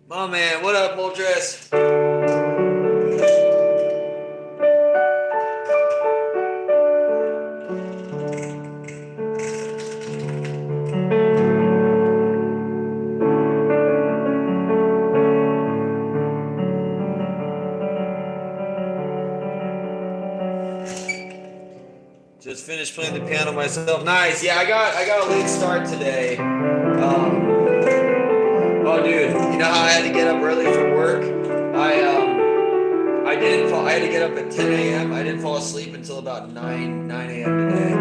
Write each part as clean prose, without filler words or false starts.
Oh man, what up, Moldress? Just finished playing the piano myself. Nice. Yeah, I got a late start today. Oh dude, you know how I had to get up early for work? I didn't fall. I had to get up at 10 a.m. I didn't fall asleep until about 9 a.m. today.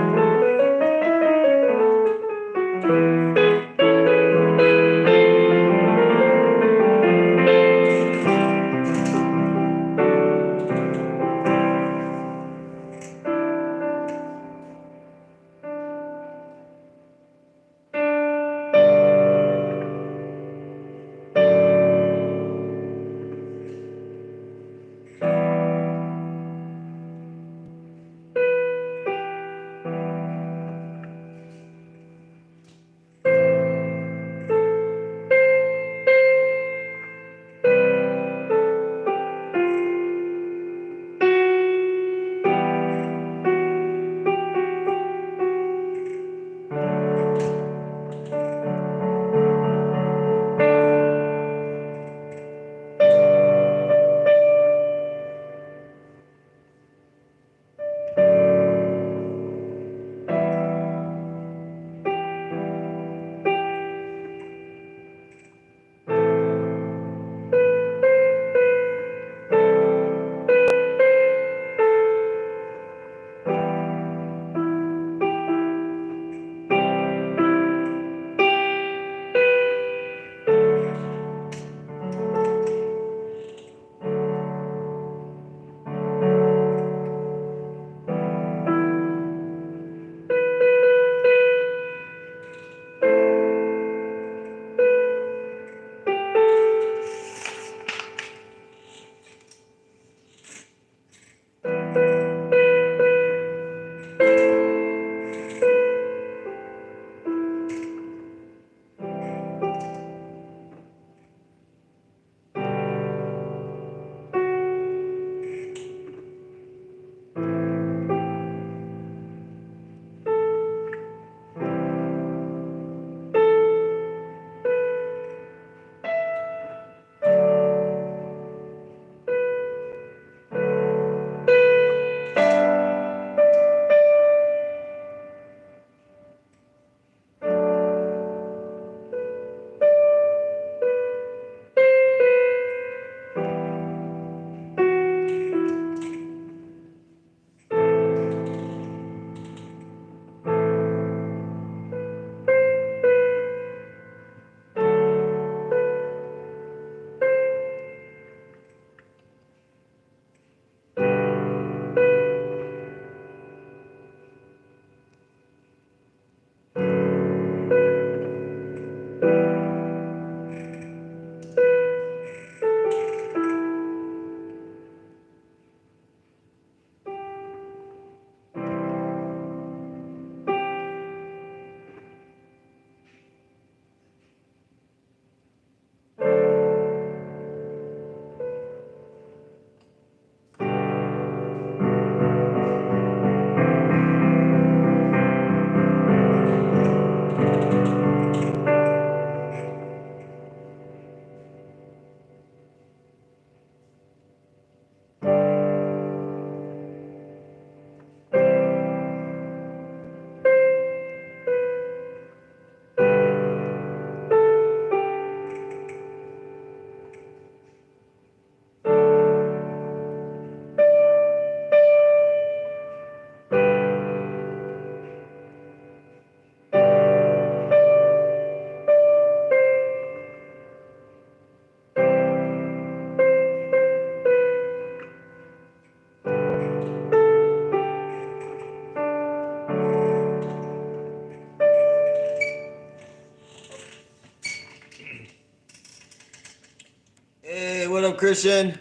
up, Christian?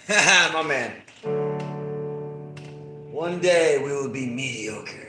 Haha, my man. One day we will be mediocre.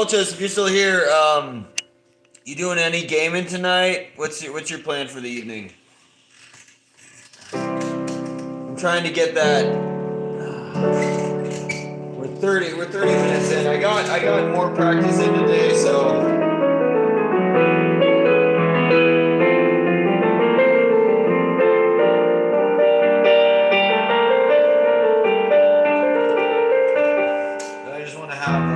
Volchus, if you're still here, you doing any gaming tonight? What's your plan for the evening? I'm trying to get that. We're 30 minutes in. I got more practice in today, so. I just want to have.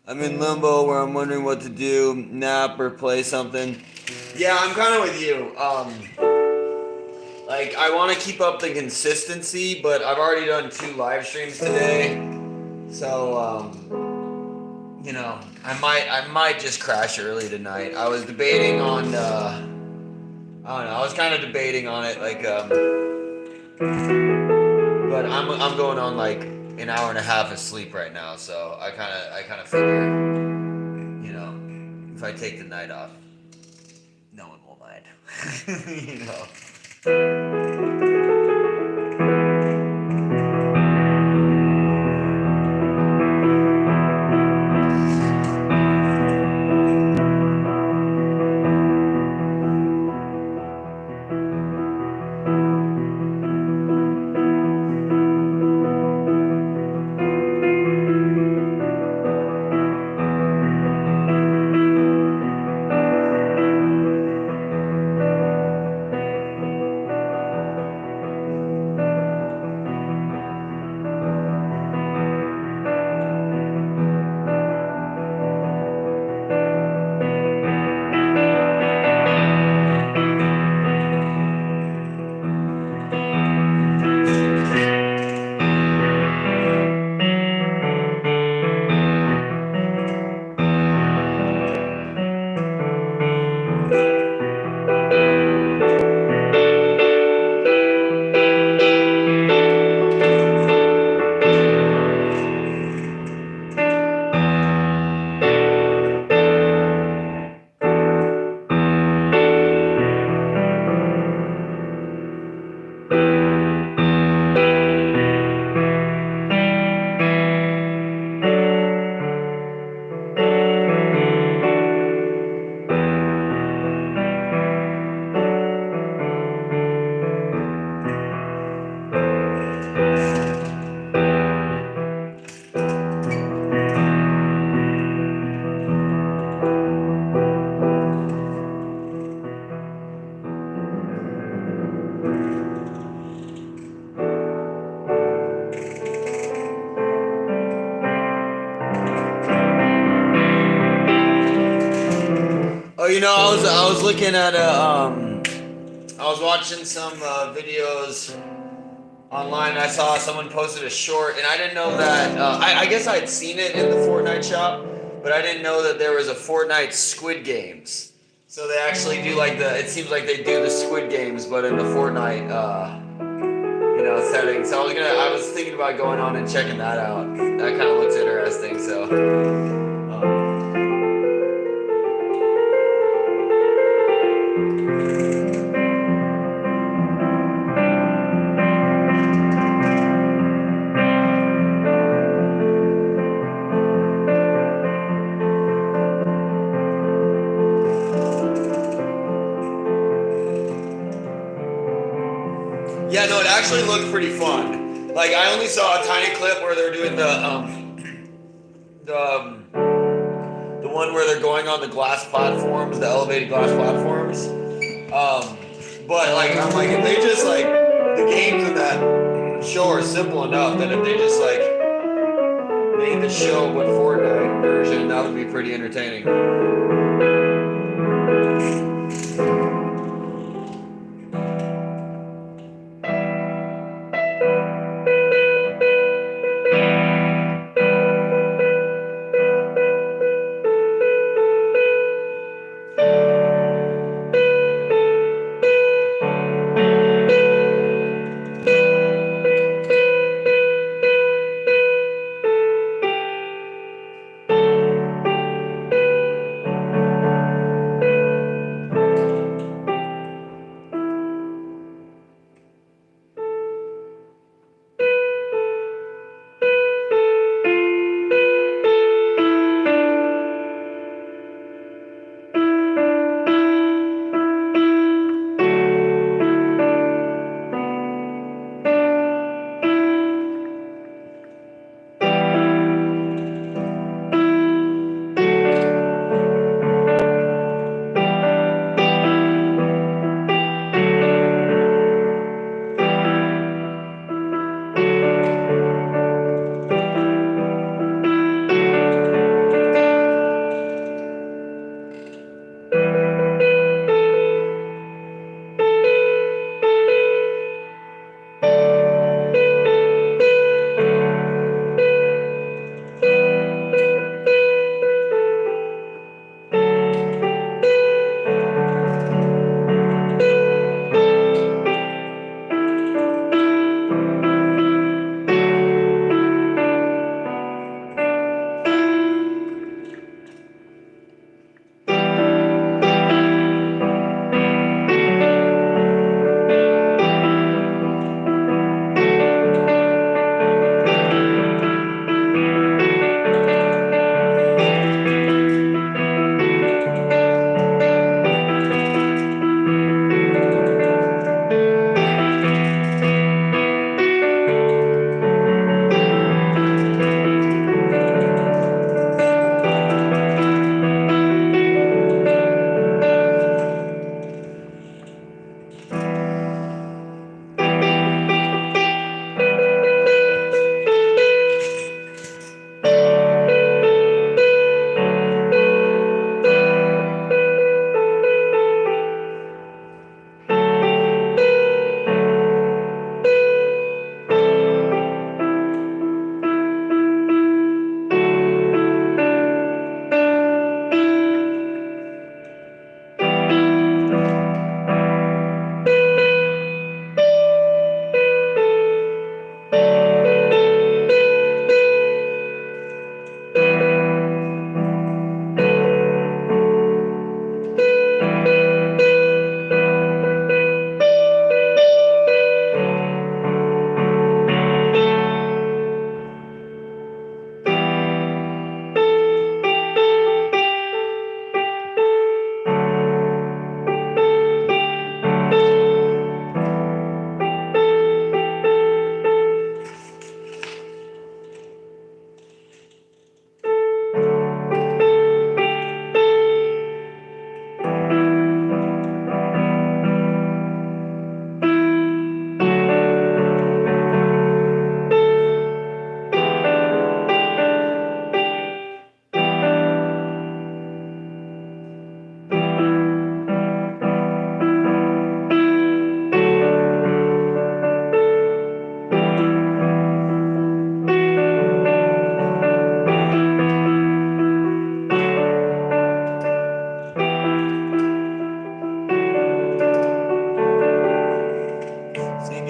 I'm in limbo where I'm wondering what to do, nap or play something. Yeah, I'm kind of with you. Like I want to keep up the consistency, but I've already done 2 live streams today, so you know, I might just crash early tonight. I was debating on, I don't know, I was kind of debating on it, like, but I'm going on like an hour and a half of sleep right now, so I kind of figure, you know, if I take the night off, no one will mind, you know. Oh, you know, I was looking at I was watching some videos online. I saw someone posted a short, and I didn't know that. I guess I had seen it in the Fortnite shop, but I didn't know that there was a Fortnite Squid Games. So they actually do like it seems like they do the Squid Games, but in the Fortnite, you know, setting. So I was thinking about going on and checking that out. That kind of looks interesting. So. Yeah, no, it actually looked pretty fun. Like I only saw a tiny clip where they're doing the the one where they're going on the glass platforms, the elevated glass platforms. But like I'm like if they just like the games in that show are simple enough that if they just like made the show with Fortnite version, that would be pretty entertaining.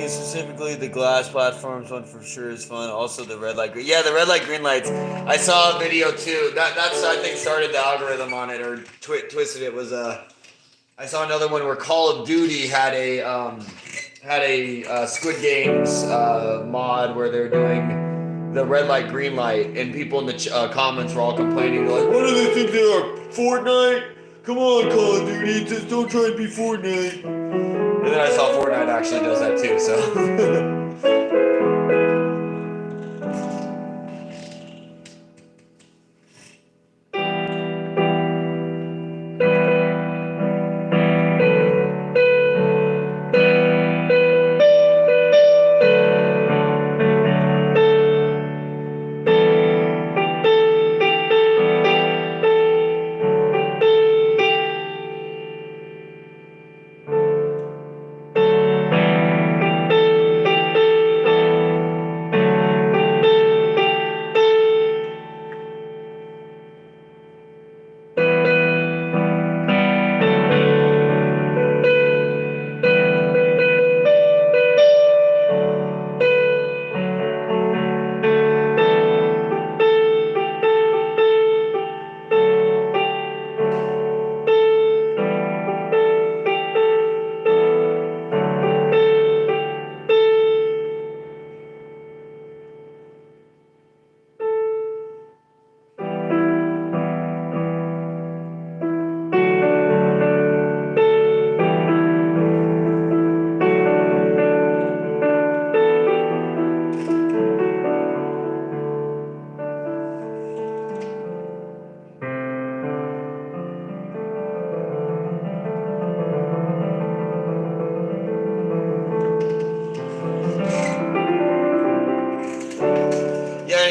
Specifically, the glass platforms one for sure is fun. Also, the red light green. Yeah, the red light green lights. I saw a video too. That's I think started the algorithm on it or twisted it. Was I saw another one where Call of Duty had a Squid Games mod where they're doing the red light green light, and people in the comments were all complaining. They're like, "What do they think they are? Fortnite? Come on, Call of Duty, just don't try and be Fortnite." And then I saw Fortnite actually does that too, so.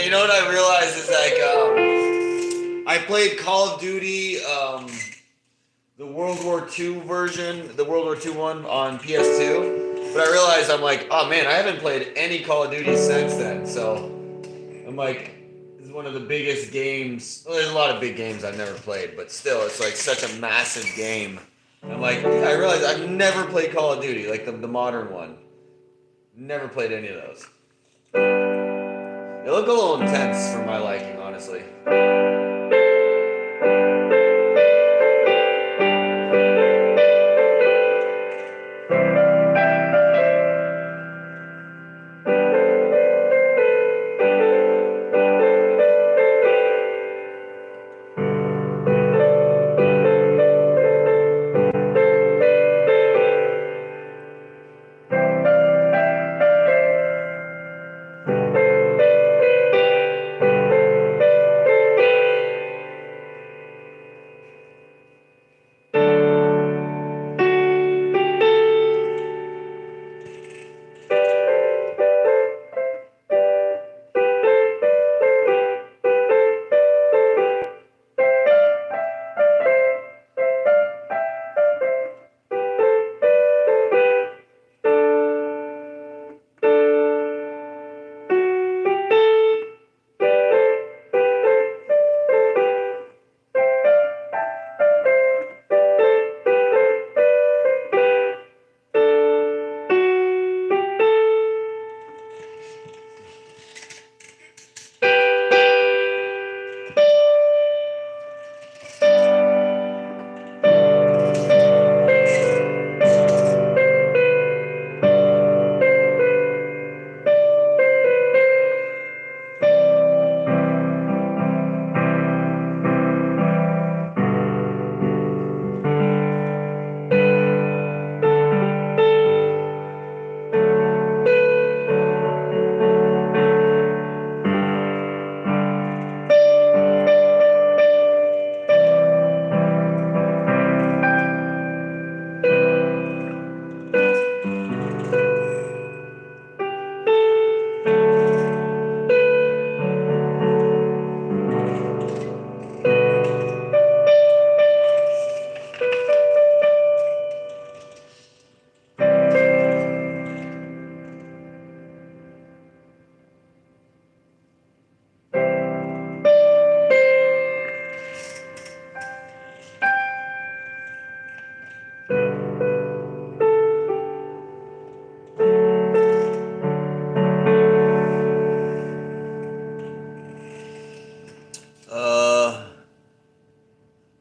you know what I realized is like I played Call of Duty, the World War II version, the World War II one on PS2. But I realized I'm like, oh man, I haven't played any Call of Duty since then. So I'm like, this is one of the biggest games. Well, there's a lot of big games I've never played, but still, it's like such a massive game. And I'm like, yeah, I realized I've never played Call of Duty, like the modern one. Never played any of those. They look a little intense for my liking, honestly.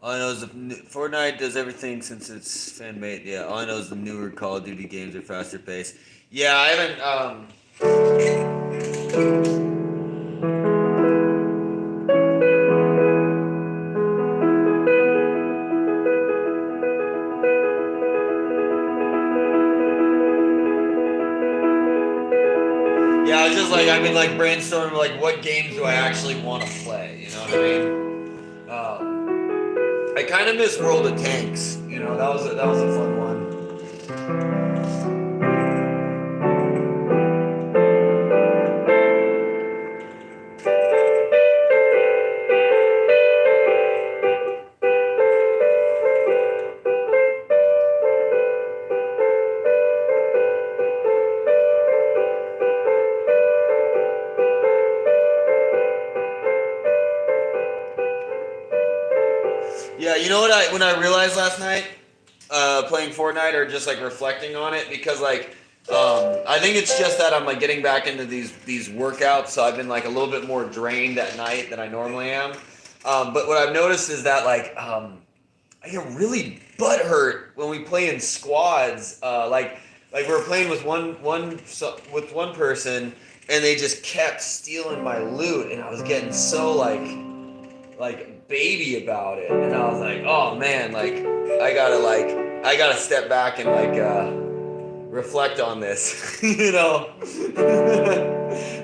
All I know is Fortnite does everything since it's fan made. Yeah, all I know is the newer Call of Duty games are faster paced. Yeah, I haven't. Yeah, I was just like I've been like brainstorming like what games do I actually want to play. You know what I mean? I kind of miss World of Tanks. You know, that was a fun one. Yeah, you know what when I realized last night, playing Fortnite or just like reflecting on it because like I think it's just that I'm like getting back into these workouts, so I've been like a little bit more drained at night than I normally am. But what I've noticed is that like I get really butthurt when we play in squads. Like we were playing with with one person, and they just kept stealing my loot, and I was getting so like baby about it, and I was like, oh man, like I gotta step back and like reflect on this, you know,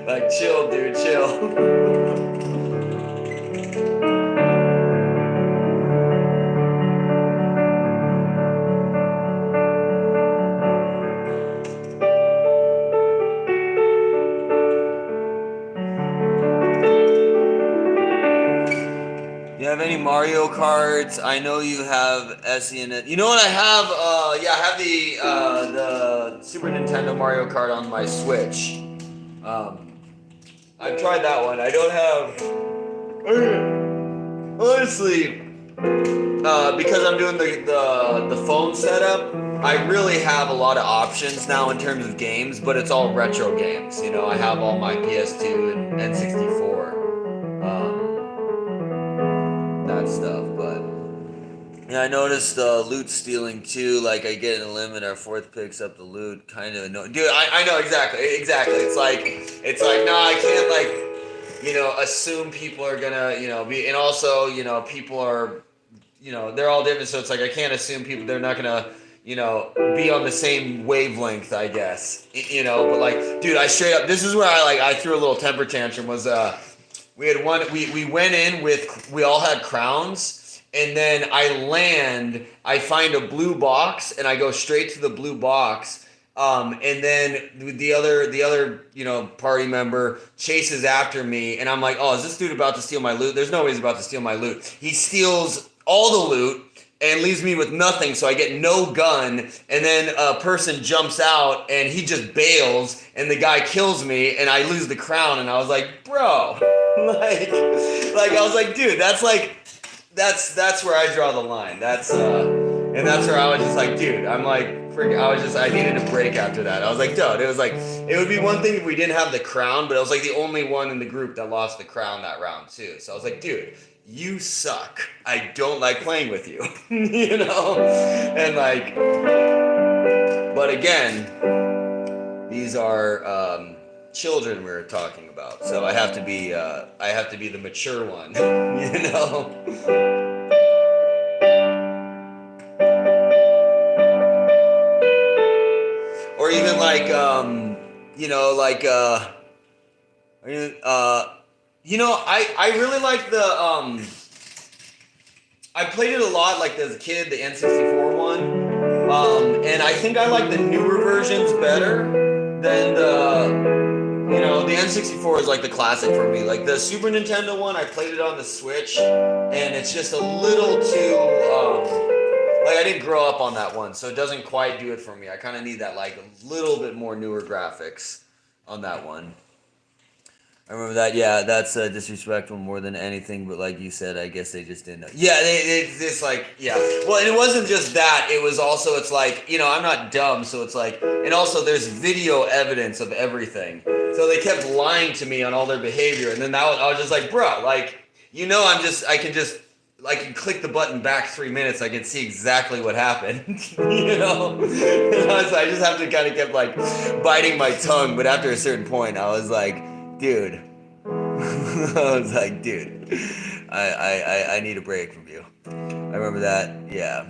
like chill, dude, chill. You have any Mario Karts? I know you have SE in it. You know what I have? Yeah, I have the Super Nintendo Mario Kart on my Switch. I've tried that one. I don't have. Honestly, because I'm doing the phone setup, I really have a lot of options now in terms of games, but it's all retro games. You know, I have all my PS2 and N64, that stuff. But yeah, I noticed loot stealing too. Like I get in a limit, our fourth picks up the loot. Kind of annoying. Dude, I know exactly. It's like no, I can't assume people are gonna be, and also people are they're all different, so it's like I can't assume people they're not gonna be on the same wavelength, I guess. But like, dude, I straight up, this is where I threw a little temper tantrum. Was we had one, we went in with, we all had crowns, and then I find a blue box, and I go straight to the blue box. And then the other party member chases after me, and I'm like, oh, is this dude about to steal my loot? There's no way he's about to steal my loot. He steals all the loot and leaves me with nothing, so I get no gun, and then a person jumps out and he just bails, and the guy kills me, and I lose the crown. And I was like, bro, like I was like, dude, that's where I draw the line. And that's where I was just like, dude, I'm like, I needed a break after that. I was like, dude, it would be one thing if we didn't have the crown, but I was like the only one in the group that lost the crown that round too. So I was like, dude, you suck. I don't like playing with you, And like, but again, these are children we're talking about, so I have to be the mature one, Or even like, I really like I played it a lot, like as a kid, the N64 one, and I think I like the newer versions better than the N64 is like the classic for me. Like the Super Nintendo one, I played it on the Switch, and it's just a little too, I didn't grow up on that one, so it doesn't quite do it for me. I kind of need that, like, a little bit more newer graphics on that one. I remember that. Yeah, that's disrespectful more than anything, but like you said, I guess they just didn't know. Yeah, it's like, yeah. Well, and it wasn't just that. It was also, it's like, I'm not dumb, so it's like, and also there's video evidence of everything. So they kept lying to me on all their behavior, and then I was just like, bro, like, I can click the button back 3 minutes. I can see exactly what happened, And I just have to kind of keep like biting my tongue. But after a certain point, I was like, dude, I need a break from you. I remember that. Yeah.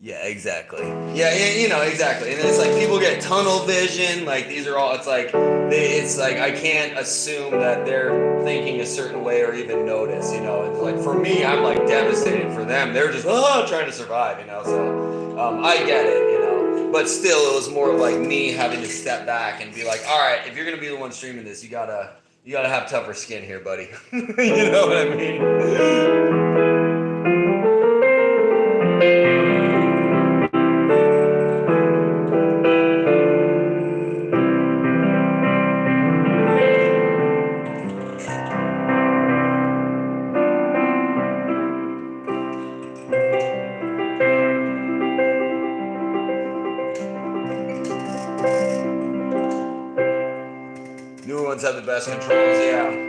Yeah, exactly. Yeah, exactly. And it's like people get tunnel vision. Like these are all. It's like I can't assume that they're thinking a certain way or even notice. It's like for me, I'm like devastated. For them, they're just trying to survive. So I get it. But still, it was more of like me having to step back and be like, all right, if you're gonna be the one streaming this, you gotta have tougher skin here, buddy. You know what I mean? Newer ones have the best controls, yeah.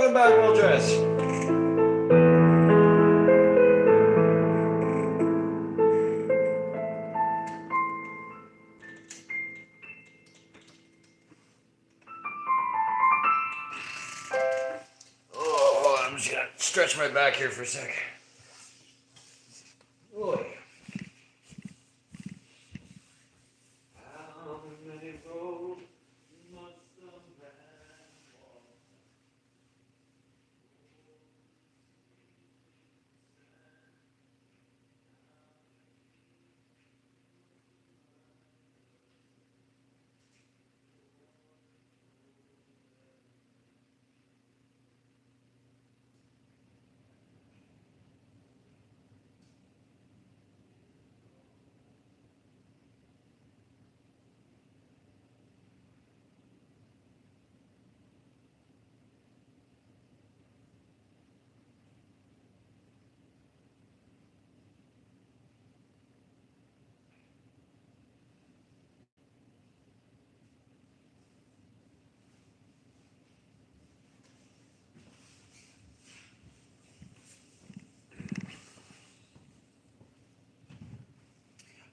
welcome back, well dressed. Oh, I'm just gonna stretch my back here for a sec. Boy. How many roads must a man walk?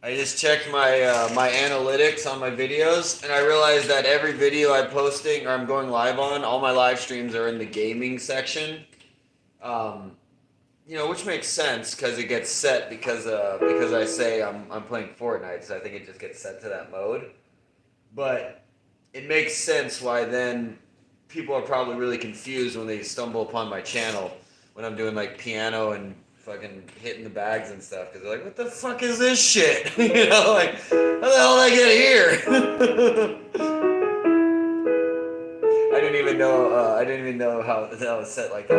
I just checked my my analytics on my videos, and I realized that every video I'm posting or I'm going live on, all my live streams are in the gaming section. You know, which makes sense because it gets set because I say I'm playing Fortnite, so I think it just gets set to that mode. But it makes sense why then people are probably really confused when they stumble upon my channel when I'm doing like piano and fucking hitting the bags and stuff because they're like, "What the fuck is this shit?" You know, like, how the hell did I get here? I didn't even know. I didn't even know how that was set like that.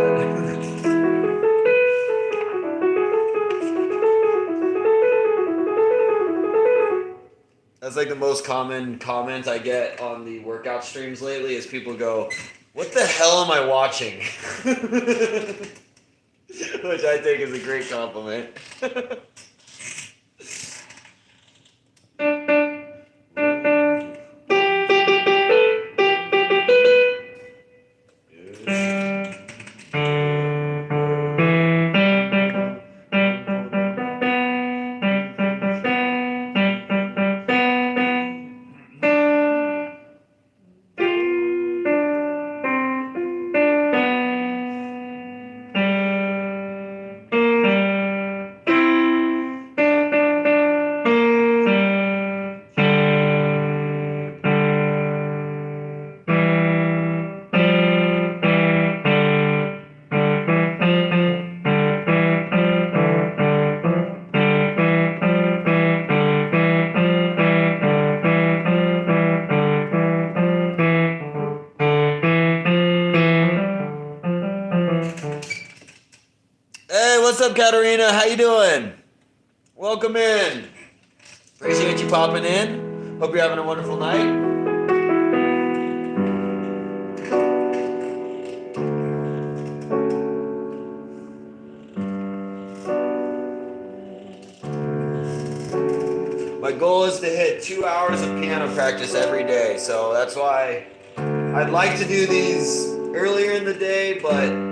That's like the most common comment I get on the workout streams lately is people go, "What the hell am I watching?" Which I think is a great compliment. Hey, what's up, Katarina? How you doing? Welcome in. Appreciate you popping in. Hope you're having a wonderful night. My goal is to hit 2 hours of piano practice every day, so that's why I'd like to do these earlier in the day, but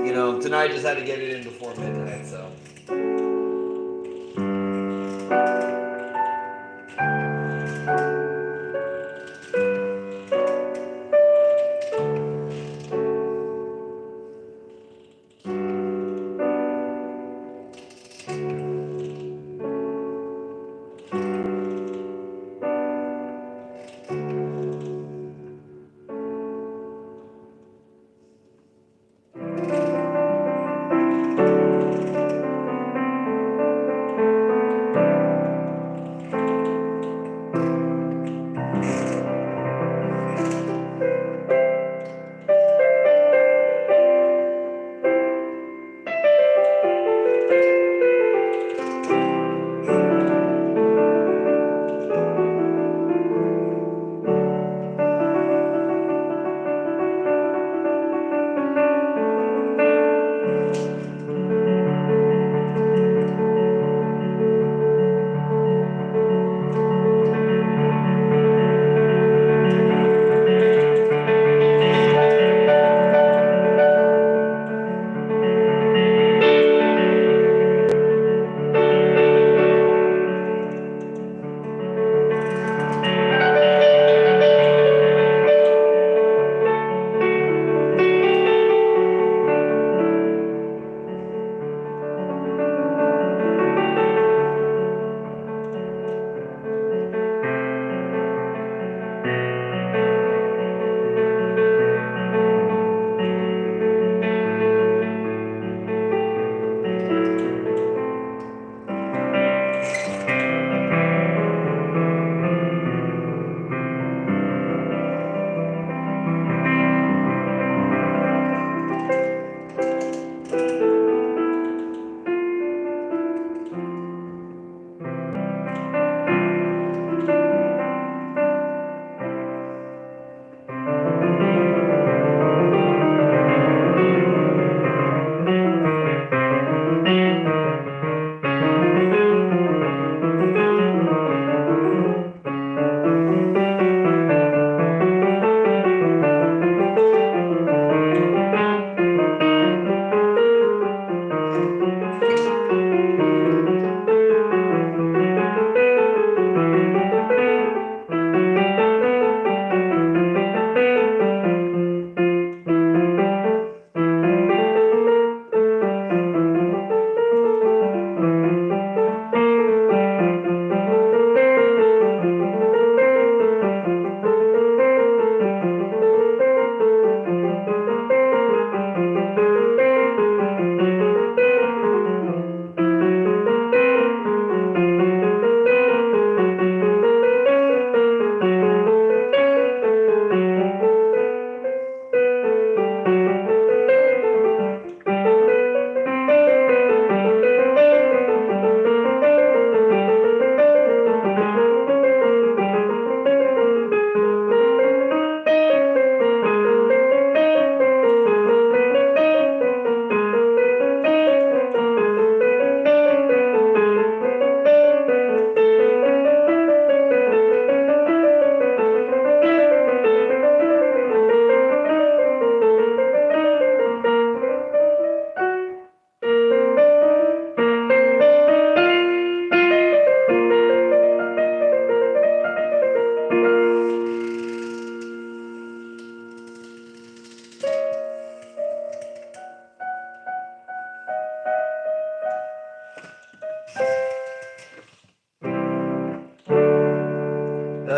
you know, tonight just had to get it in before midnight, so.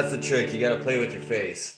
That's the trick. You gotta play with your face.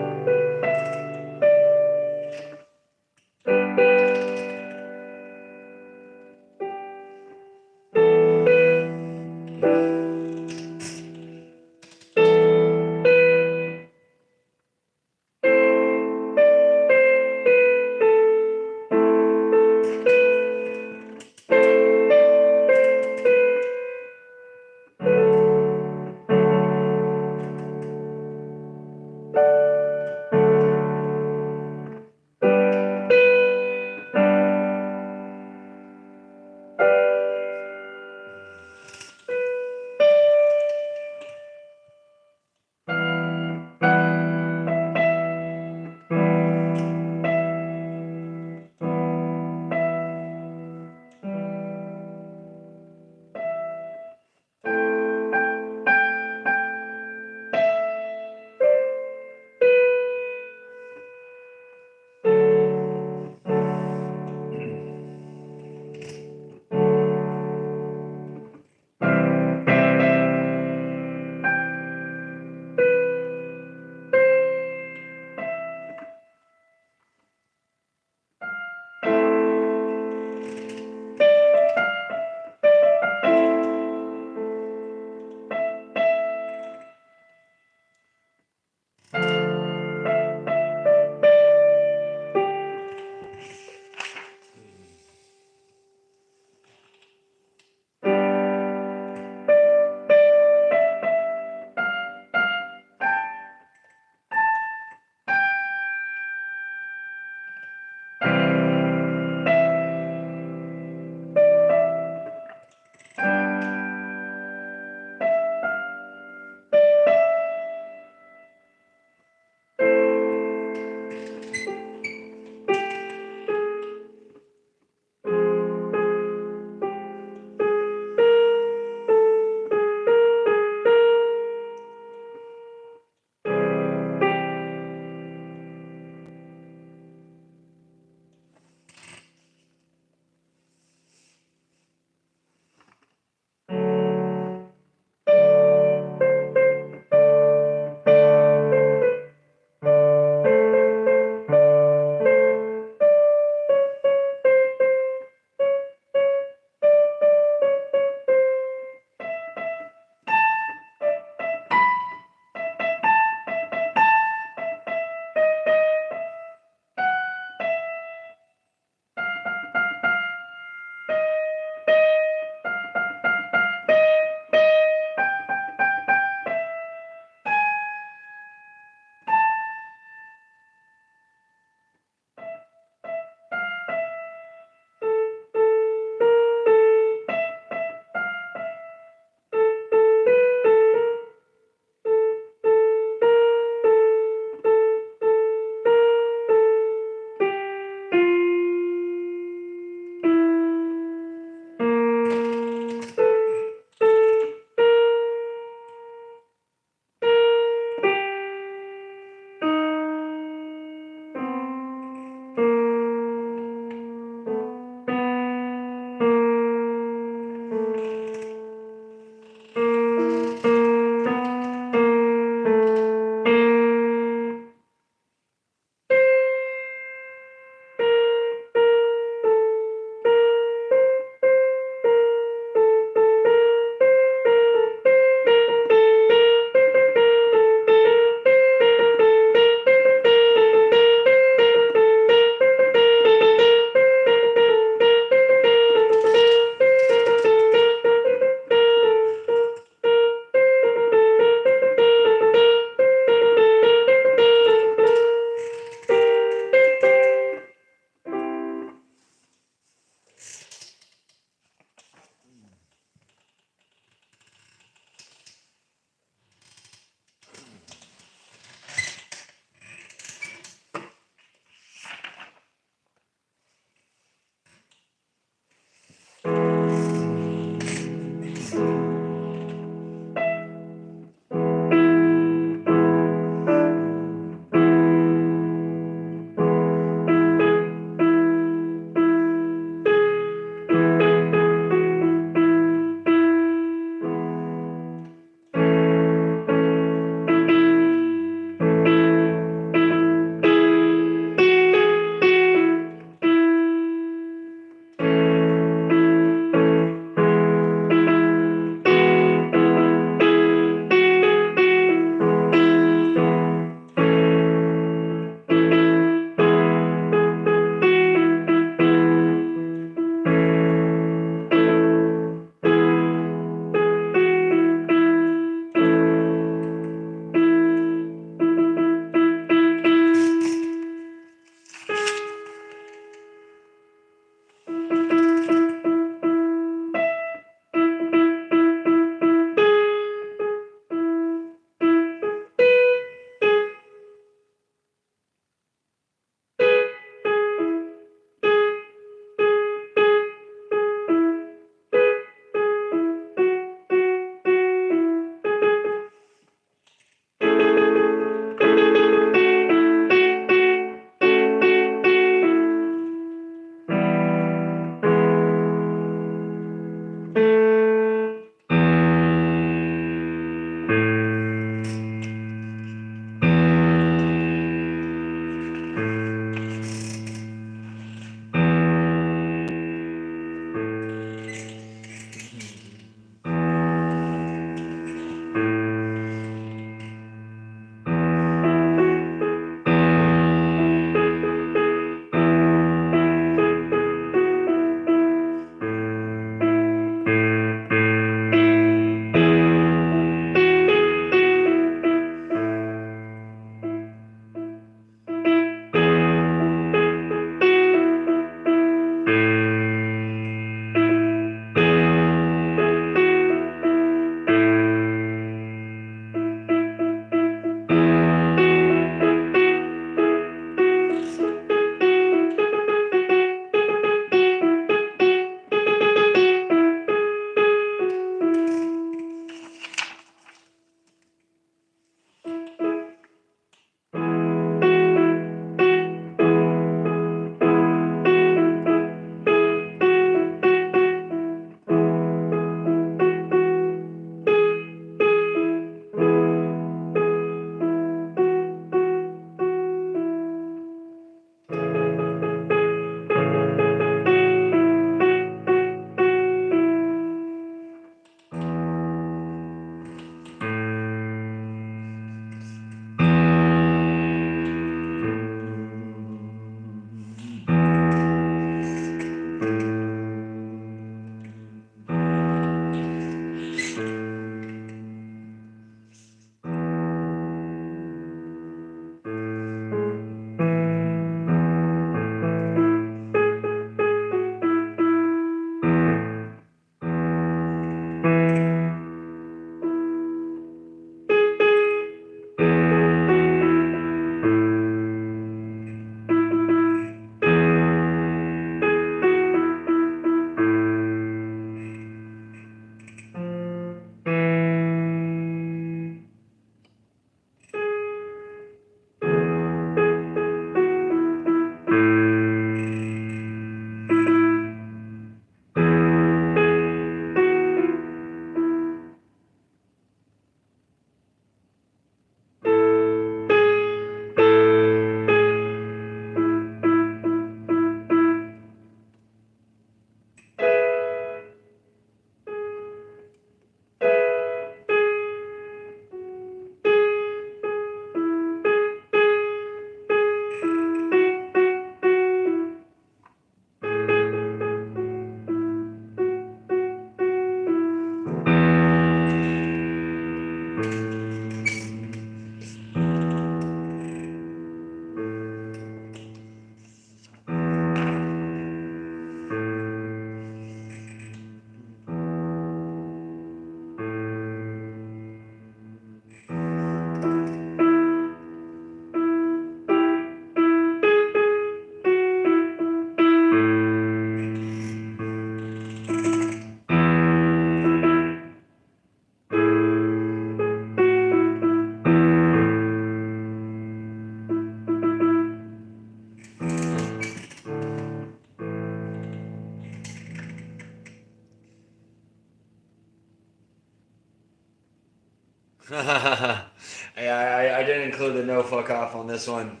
I didn't include the no fuck off on this one.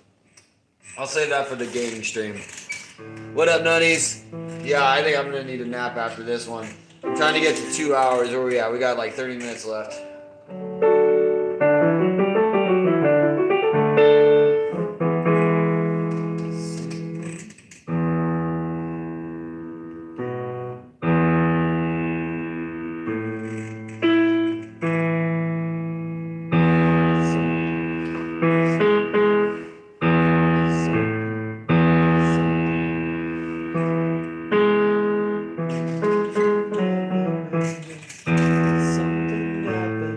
I'll save that for the gaming stream. What up, nutties? Yeah, I think I'm gonna need a nap after this one. I'm trying to get to 2 hours. Where we at? We got like 30 minutes left. Something happened.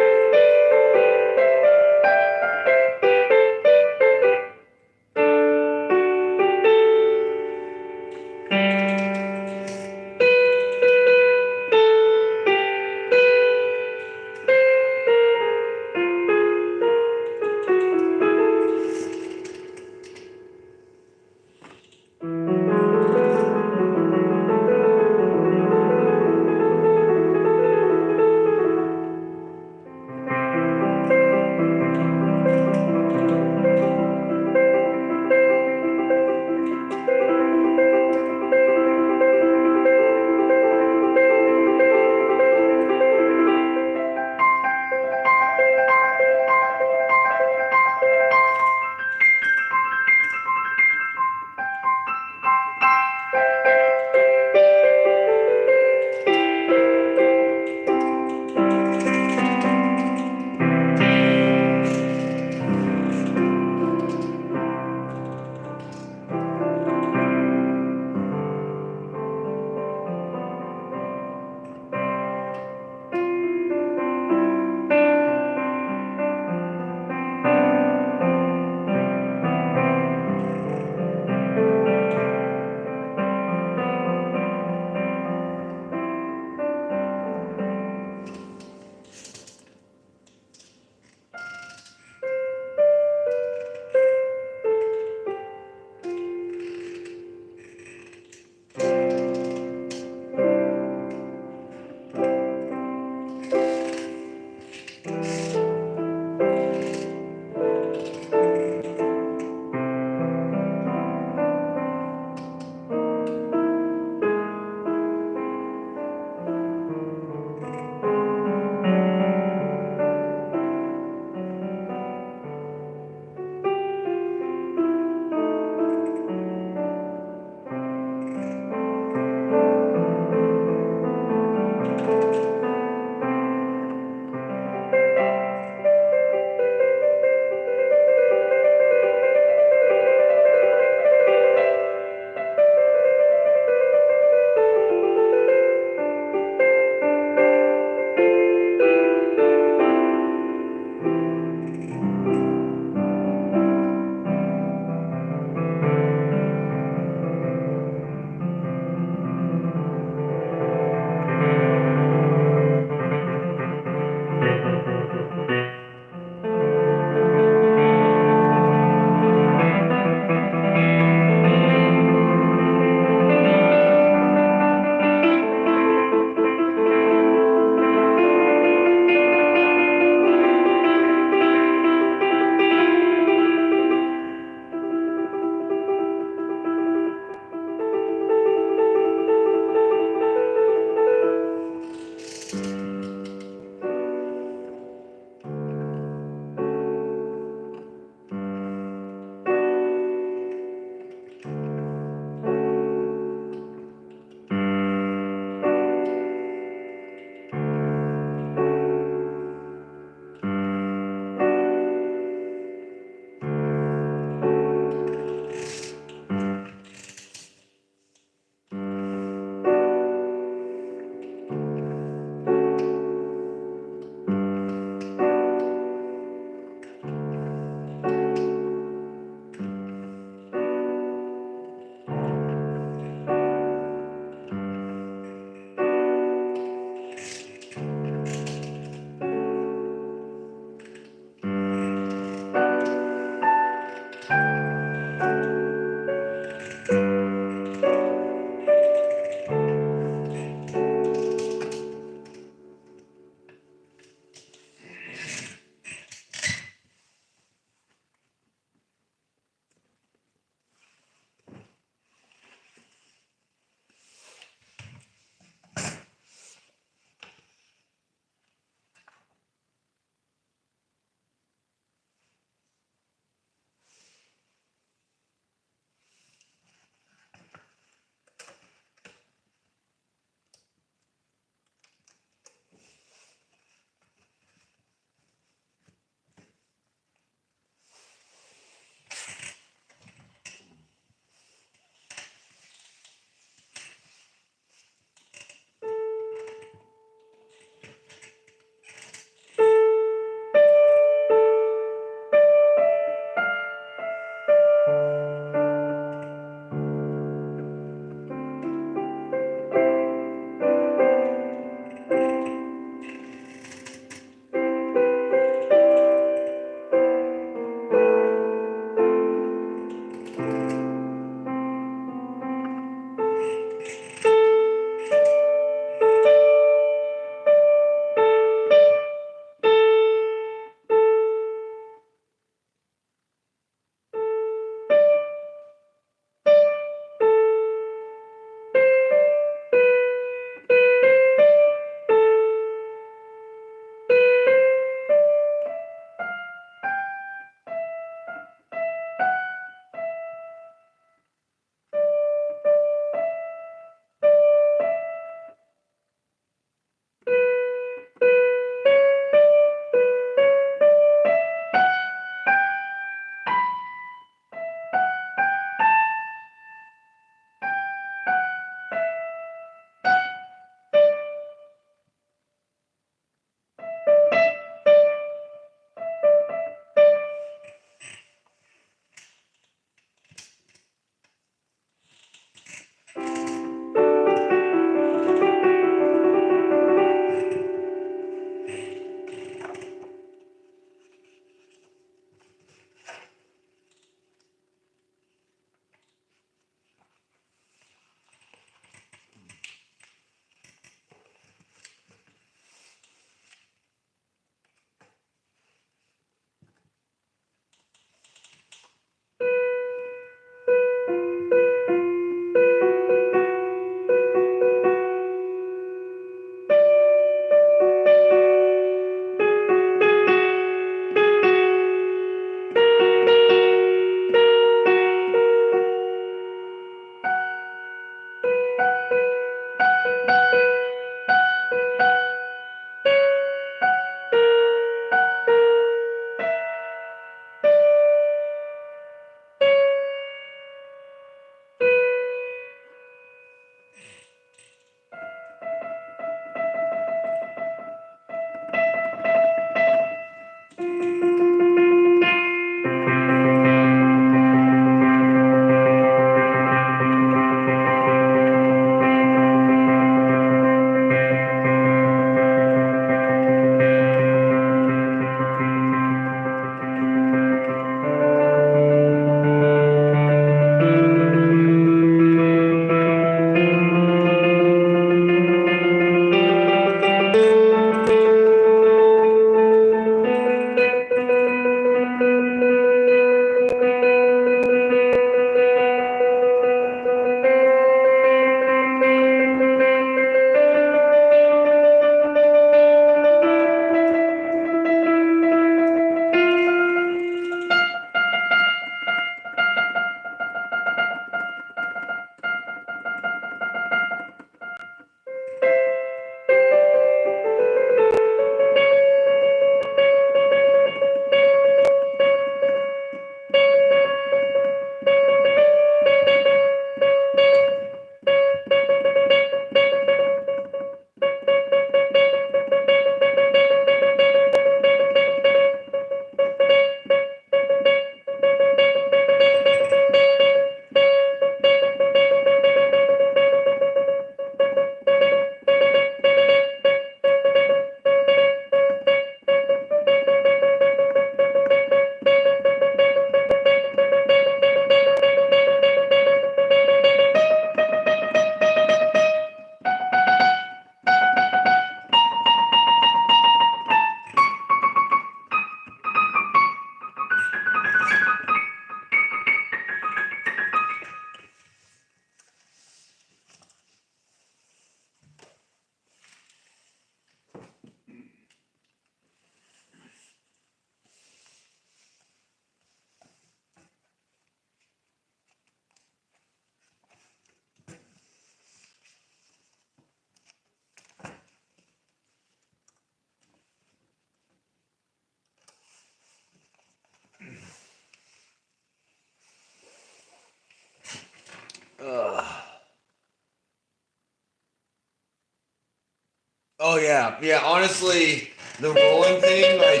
Oh yeah, yeah. Honestly, the rolling thing, like,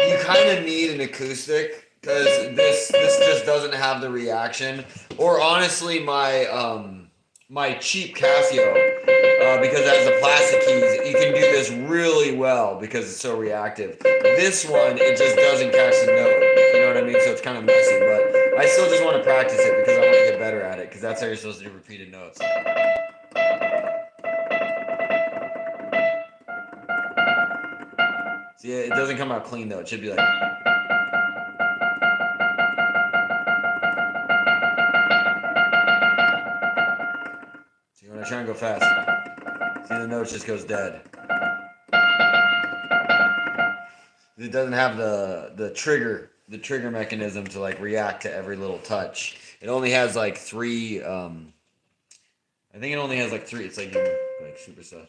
you kind of need an acoustic because this just doesn't have the reaction. Or honestly, my cheap Casio, because it has the plastic keys, you can do this really well because it's so reactive. This one, it just doesn't catch the note. You know what I mean? So it's kind of messy, but I still just want to practice it because I want to get better at it because that's how you're supposed to do repeated notes. See, it doesn't come out clean though. It should be like. See, when I try and go fast, see the note just goes dead. It doesn't have the trigger mechanism to like react to every little touch. It only has like three. I think it only has like three. It's like super stuff.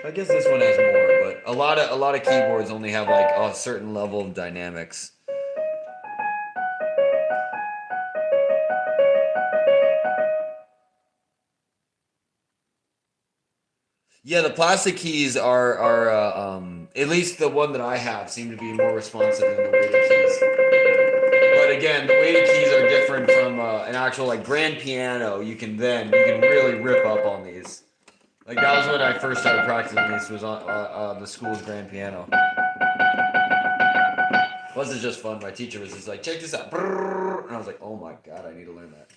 I guess this one has more, but a lot of keyboards only have like a certain level of dynamics. Yeah, the plastic keys are at least the one that I have seem to be more responsive than the weighted keys. But again, the weighted keys are different from an actual like grand piano. You can really rip up on these. Like that was when I first started practicing this was on the school's grand piano. Wasn't just fun. My teacher was just like, check this out, and I was like, oh my god, I need to learn that.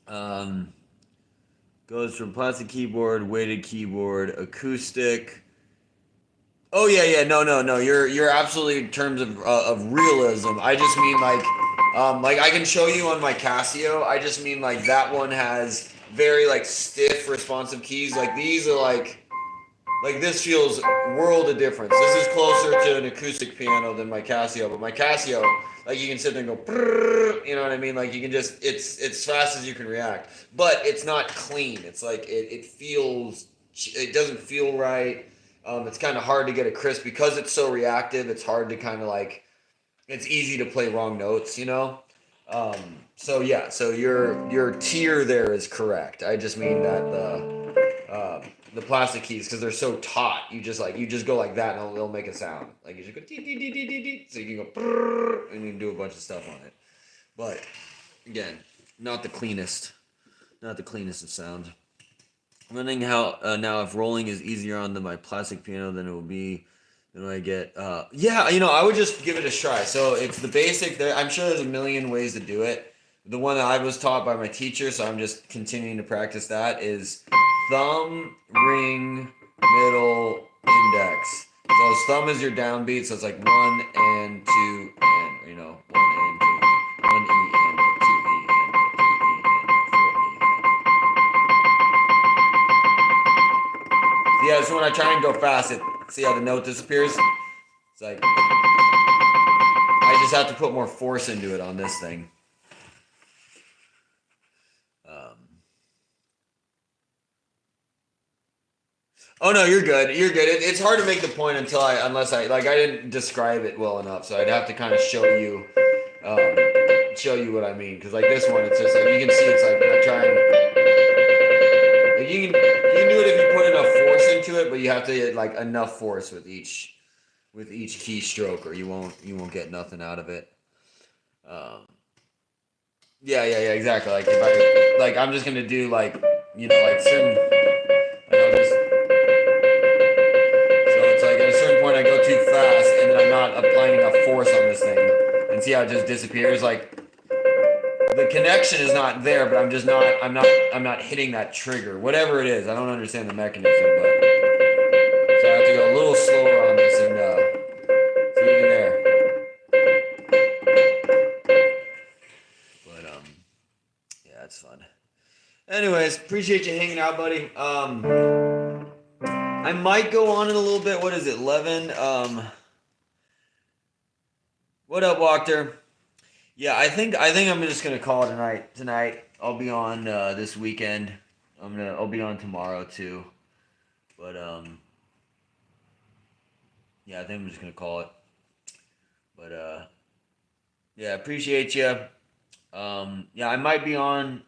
Um, Goes from plastic keyboard, weighted keyboard, acoustic. Oh yeah, yeah, no, no, no. You're absolutely in terms of realism. I just mean like I can show you on my Casio. I just mean like that one has very like stiff responsive keys. Like these are like this feels world of difference. This is closer to an acoustic piano than my Casio, but my Casio, like you can sit there and go, brrr, you know what I mean? Like you can just, it's fast as you can react, but it's not clean. It's like it feels, it doesn't feel right. It's kind of hard to get a crisp because it's so reactive. It's hard to kind of like, it's easy to play wrong notes, you know. Um, so yeah, so your tier there is correct. I just mean that the plastic keys because they're so taut. You just go like that and it'll make a sound. Like you just go dee, dee, dee, dee, dee, dee. So you can go brrr, and you can do a bunch of stuff on it. But again, not the cleanest, not the cleanest of sound. I'm wondering how now if rolling is easier on my plastic piano than it will be when I get yeah, you know, I would just give it a try. So it's the basic there. I'm sure there's a million ways to do it. The one that I was taught by my teacher, so I'm just continuing to practice that is thumb, ring, middle, index. So thumb is your downbeat, so it's like one and two and you know, one and two and one E and two E and three E and four E. Yeah, so when I try and go fast, see how the note disappears? It's like I just have to put more force into it on this thing. Um, oh no, you're good. You're good. It's hard to make the point unless I like I didn't describe it well enough, so I'd have to kind of um, show you what I mean. Because like this one, it's just like you can see it's like when I try and like you can do it if you put enough force into it, but you have to get like enough force with each keystroke, or you won't get nothing out of it. Um, yeah, yeah, yeah, exactly. Like if I like, I'm just gonna do like you know like certain. Like I'll just so it's like at a certain point I go too fast and then I'm not applying enough force on this thing, and see how it just disappears. Like the connection is not there, but I'm not hitting that trigger, whatever it is. I don't understand the mechanism, but so I have to go a little slower on this, and so even there. But yeah, it's fun. Anyways, appreciate you hanging out, buddy. I might go on in a little bit. What is it, 11? What up, Walker? Yeah, I think I'm just gonna call it tonight. Tonight, I'll be on this weekend. I'll be on tomorrow too. But yeah, I think I'm just gonna call it. But yeah, appreciate you. Yeah, I might be on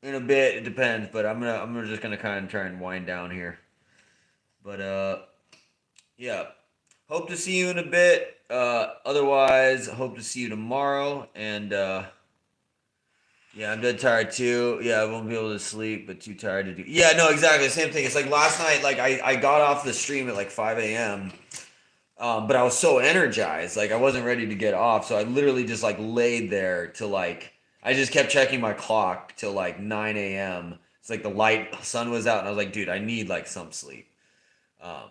in a bit. It depends, but I'm just gonna kind of try and wind down here. But yeah, hope to see you in a bit. Otherwise, hope to see you tomorrow. And yeah, I'm dead tired too. Yeah, I won't be able to sleep, but too tired to do. Yeah, no, exactly the same thing. It's like last night. Like I got off the stream at like 5 a.m. But I was so energized. Like I wasn't ready to get off, so I literally just like laid there till like I just kept checking my clock till like 9 a.m. It's like the light sun was out, and I was like, dude, I need like some sleep. Um,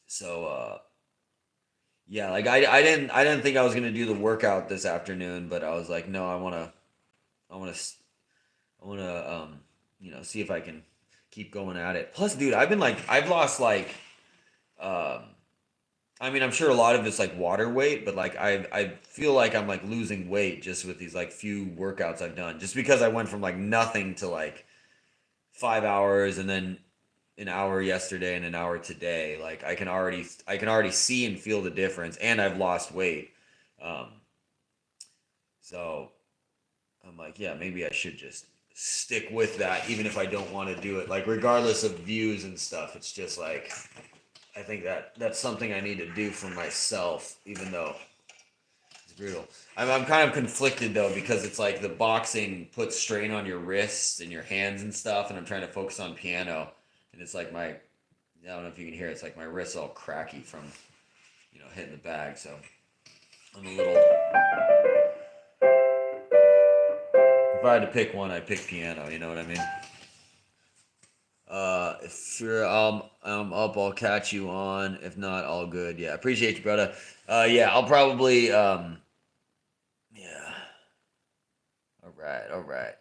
so yeah, like I didn't think I was gonna do the workout this afternoon, but I was like, no, I wanna I wanna see if I can keep going at it. Plus, dude, I've lost like um I mean I'm sure a lot of it's like water weight, but like I feel like I'm like losing weight just with these like few workouts I've done, just because I went from like nothing to like 5 hours and then an hour yesterday and an hour today. Like I can already see and feel the difference, and I've lost weight. Um, so I'm like, yeah, maybe I should just stick with that, even if I don't want to do it. Like regardless of views and stuff, it's just like I think that's something I need to do for myself, even though it's brutal. I'm kind of conflicted though because it's like the boxing puts strain on your wrists and your hands and stuff, and I'm trying to focus on piano, and it's like I don't know if you can hear it, it's like my wrist's all cracky from hitting the bag, so I'm a little If I had to pick one, I'd pick piano. You know what I mean? If you're up, I'll catch you on. If not, all good. Yeah, appreciate you, brother. Yeah, I'll probably yeah. All right.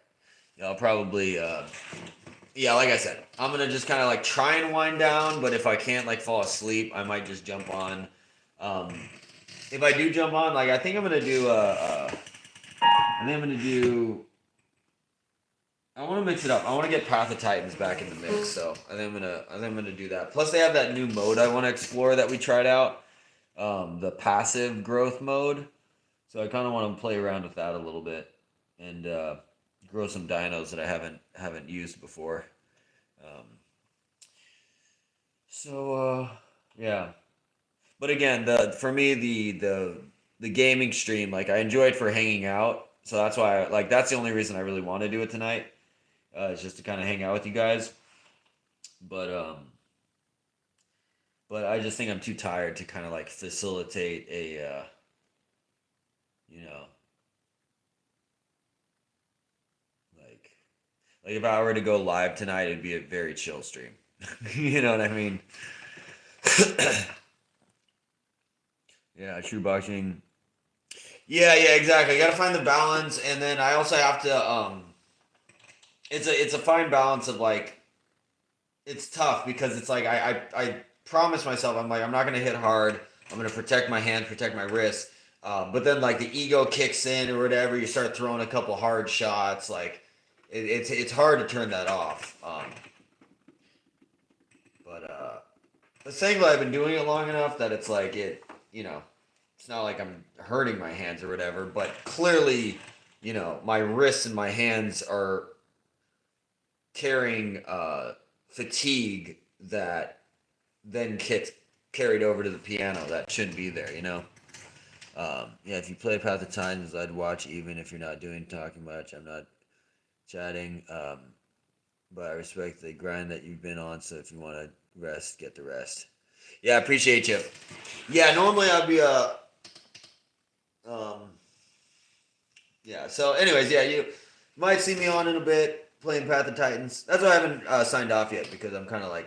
Yeah, I'll probably yeah, like I said, I'm gonna just kind of like try and wind down. But if I can't like fall asleep, I might just jump on. Um, if I do jump on, like I think I'm gonna do I think I'm gonna do. I want to mix it up. I want to get Path of Titans back in the mix. So I think I'm gonna do that. Plus, they have that new mode I want to explore that we tried out, the passive growth mode. So I kind of want to play around with that a little bit and grow some dinos that I haven't used before. Um, so yeah, but again, the for me the gaming stream, like I enjoy it for hanging out. So that's why like that's the only reason I really want to do it tonight. Is just to kind of hang out with you guys. But but I just think I'm too tired to kind of like facilitate a you know, like if I were to go live tonight, it'd be a very chill stream. You know what I mean? Yeah, true boxing. Yeah, exactly. You got to find the balance, and then I also have to. It's a fine balance of like it's tough because it's like I promise myself I'm like I'm not gonna hit hard. I'm gonna protect my hand, protect my wrist. But then like the ego kicks in or whatever. You start throwing a couple hard shots. Like it's hard to turn that off. But the thing that I've been doing it long enough that it's like it you know it's not like I'm hurting my hands or whatever. But clearly my wrists and my hands are carrying fatigue that then gets carried over to the piano that shouldn't be there. Yeah, if you play Path of Titans, I'd watch even if you're not doing talking much. I'm not chatting, but I respect the grind that you've been on. So if you want to rest, get the rest. Yeah, I appreciate you. Yeah, normally I'd be um, yeah. So, anyways, yeah, you might see me on in a bit playing Path of Titans. That's why I haven't signed off yet because I'm kind of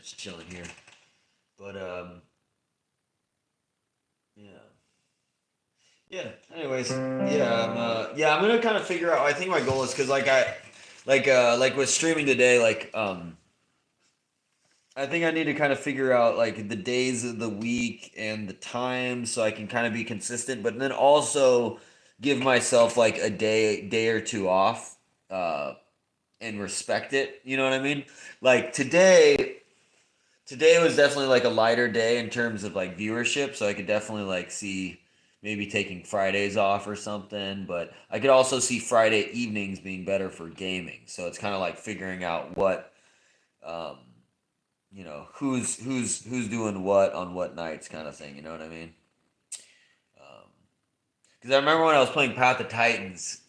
just chilling here. But yeah. Yeah. Anyways, I'm gonna kind of figure out. I think my goal is because like with streaming today, I think I need to kind of figure out like the days of the week and the times so I can kind of be consistent, but then also give myself like a day or two off, and respect it. You know what I mean? Like today was definitely like a lighter day in terms of like viewership, so I could definitely like see maybe taking Fridays off or something, but I could also see Friday evenings being better for gaming. So it's kind of like figuring out what um who's doing what on what nights kind of thing, you know what I mean? Cuz I remember when I was playing Path of Titans,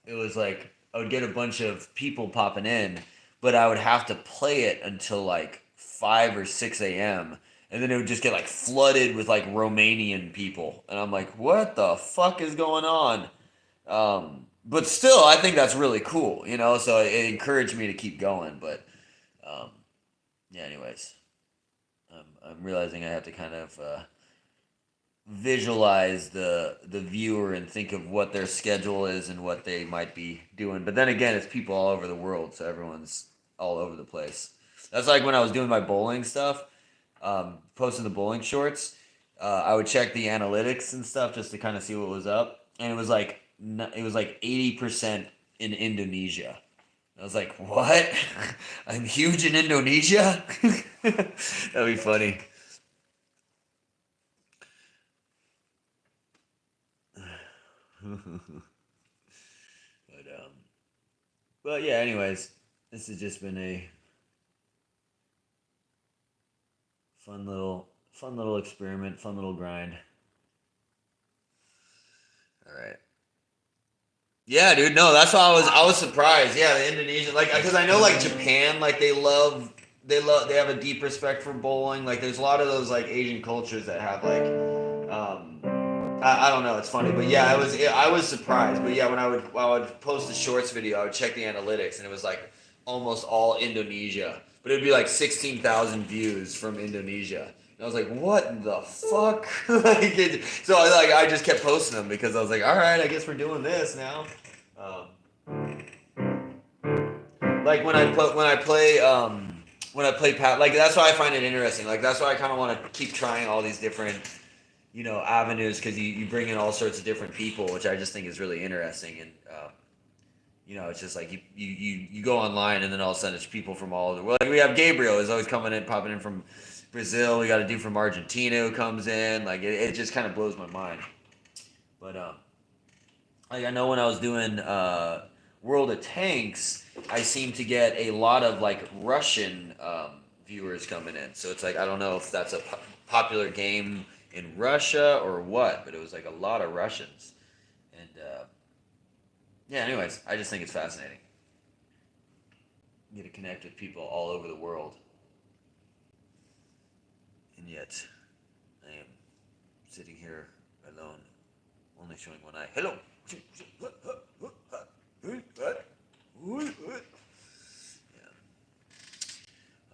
it was like I would get a bunch of people popping in, but I would have to play it until like 5 or 6 a.m. And then it would just get like flooded with like Romanian people. And I'm like, what the fuck is going on? But still, I think that's really cool. So it encouraged me to keep going. But um, yeah, anyways, I'm realizing I have to kind of visualize the viewer and think of what their schedule is and what they might be doing. But then again, it's people all over the world, so everyone's all over the place. That's like when I was doing my bowling stuff, posting the bowling shorts. I would check the analytics and stuff just to kind of see what was up, and it was like 80% in Indonesia. I was like, what? I'm huge in Indonesia? That'd be funny. But but yeah, anyways, this has just been a fun little experiment, fun little grind. All right. Yeah, dude. No, that's why I was surprised. Yeah, the Indonesian because I know like Japan like they have a deep respect for bowling. Like there's a lot of those like Asian cultures that have like I don't know. It's funny, but yeah, I was surprised. But yeah, when I would post the shorts video, I would check the analytics, and it was like almost all Indonesia. But it'd be like 16,000 views from Indonesia. And I was like, what the fuck? I just kept posting them because I was like, all right, I guess we're doing this now. Like when I play Pat, like that's why I find it interesting. Like that's why I kind of want to keep trying all these different avenues because you bring in all sorts of different people, which I just think is really interesting. And it's just like you go online and then all of a sudden it's people from all over the world. Like we have Gabriel is always popping in from Brazil. We got a dude from Argentina who comes in. Like it just kind of blows my mind. But like I know when I was doing World of Tanks, I seem to get a lot of like Russian viewers coming in. So it's like I don't know if that's a popular game in Russia or what, but it was like a lot of Russians. And yeah, anyways, I just think it's fascinating. You get to connect with people all over the world. And yet, I am sitting here alone, only showing one eye. Hello!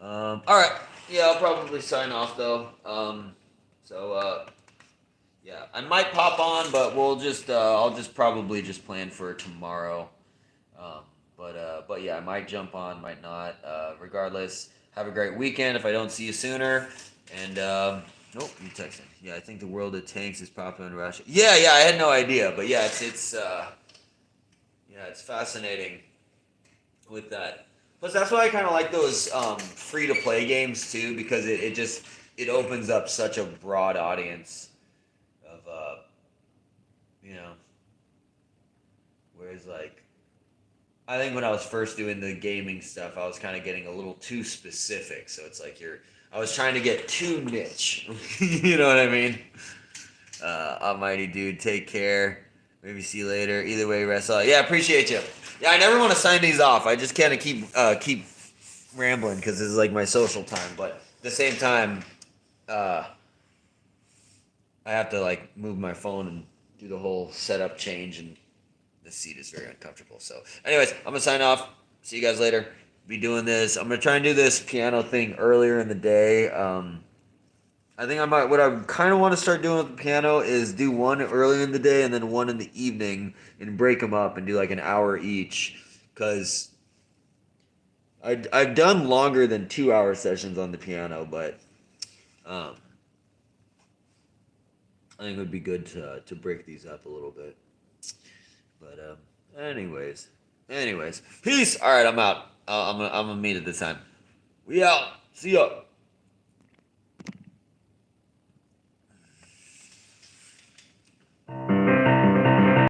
Yeah. Alright. Yeah, I'll probably sign off though. Yeah, I might pop on, but I'll just probably just plan for tomorrow. But yeah, I might jump on, might not. Regardless, have a great weekend if I don't see you sooner. And nope, you texted. Yeah, I think the World of Tanks is popular in Russia. Yeah, I had no idea, but yeah, it's fascinating with that. Plus, that's why I kind of like those free to play games too, because it opens up such a broad audience of whereas like I think when I was first doing the gaming stuff, I was kind of getting a little too specific. So it's like I was trying to get too niche. You know what I mean? Almighty dude, take care. Maybe see you later. Either way, wrestle. Yeah, appreciate you. Yeah, I never want to sign these off. I just kind of keep rambling because this is like my social time. But at the same time, I have to like move my phone and do the whole setup change, and the seat is very uncomfortable. So, anyways, I'm gonna sign off. See you guys later. Be doing this. I'm gonna try and do this piano thing earlier in the day. I think I might. What I kind of want to start doing with the piano is do one early in the day and then one in the evening, and break them up and do like an hour each. Cause I've done longer than 2 hour sessions on the piano, but I think it would be good to break these up a little bit. But anyways, peace. All right, I'm out. I'm gonna meet at the time. We out. See ya.